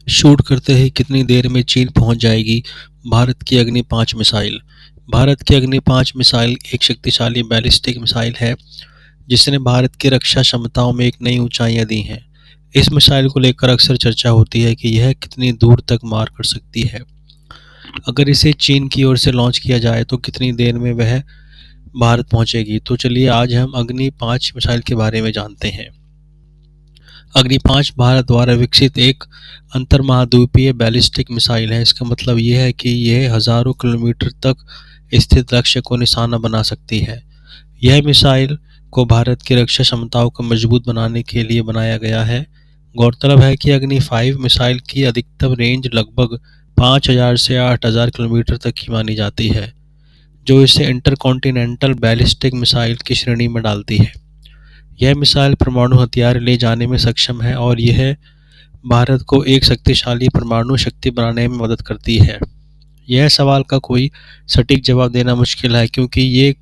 Shoot करते ही कितनी देर में चीन पहुंच जाएगी भारत की अग्नि 5 मिसाइल। भारत की अग्नि 5 मिसाइल एक शक्तिशाली बैलिस्टिक मिसाइल है जिसने भारत की रक्षा क्षमताओं में एक नई ऊंचाइयां दी हैं। इस मिसाइल को लेकर अक्सर चर्चा होती है कि यह कितनी दूर तक मार कर सकती है। अगर इसे चीन की ओर से लॉन्च किया जाए तो कितनी देर में वह भारत पहुंचेगी। तो चलिए आज हम अग्नि 5 मिसाइल के बारे में जानते हैं। अग्नि 5 भारत द्वारा विकसित एक अंतर्महाद्वीपीय बैलिस्टिक मिसाइल है। इसका मतलब यह है कि यह हजारों किलोमीटर तक स्थित लक्ष्य को निशाना बना सकती है। यह मिसाइल को भारत की रक्षा क्षमताओं को मजबूत बनाने के लिए बनाया गया है। गौरतलब है कि अग्नि 5 मिसाइल की अधिकतम रेंज लगभग 5000 से 8000 किलोमीटर तक की मानी जाती है, जो इसे इंटरकॉन्टिनेंटल बैलिस्टिक मिसाइल की श्रेणी में डालती है। यह मिसाइल परमाणु हथियार ले जाने में सक्षम है और यह भारत को एक शक्तिशाली परमाणु शक्ति बनाने में मदद करती है। यह सवाल का कोई सटीक जवाब देना मुश्किल है, क्योंकि ये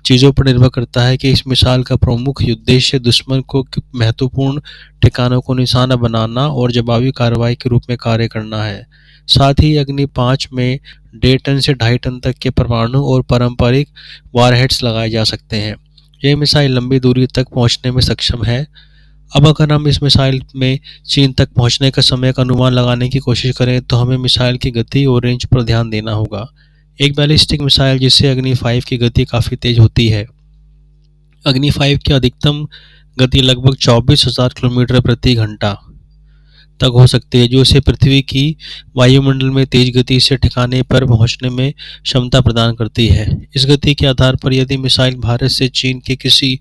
चीज़ों पर निर्भर करता है कि इस मिसाइल का प्रमुख उद्देश्य दुश्मन को महत्वपूर्ण ठिकानों को निशाना बनाना और जवाबी कार्रवाई के रूप में कार्य करना है। साथ ही अग्नि 5 में 1.5 टन से 2.5 टन तक के परमाणु और पारंपरिक वारहेड्स लगाए जा सकते हैं। यह मिसाइल लंबी दूरी तक पहुंचने में सक्षम है। अब अगर हम इस मिसाइल में चीन तक पहुंचने का समय का अनुमान लगाने की कोशिश करें तो हमें मिसाइल की गति और रेंज पर ध्यान देना होगा। एक बैलिस्टिक मिसाइल जिससे अग्नि 5 की गति काफ़ी तेज होती है। अग्नि 5 की अधिकतम गति लगभग 24,000 किलोमीटर प्रति घंटा तक हो सकती है, जो इसे पृथ्वी की वायुमंडल में तेज गति से ठिकाने पर पहुंचने में क्षमता प्रदान करती है। इस गति के आधार पर यदि मिसाइल भारत से चीन के किसी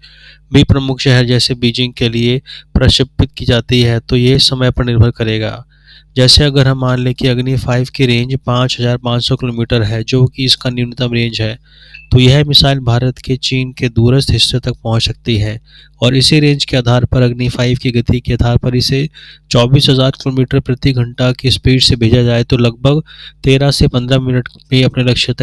भी प्रमुख शहर जैसे बीजिंग के लिए प्रक्षेपित की जाती है तो यह समय पर निर्भर करेगा। जैसे अगर हम मान लें कि अग्नि 5 की रेंज 5500 किलोमीटर है, जो कि इसका न्यूनतम रेंज है, तो यह मिसाइल भारत के चीन के दूरस्थ हिस्से तक पहुंच सकती है। और इसी रेंज के आधार पर अग्नि 5 की गति के आधार पर इसे 24,000 किलोमीटर प्रति घंटा की स्पीड से भेजा जाए तो लगभग 13 से 15 मिनट में अपने लक्ष्य तक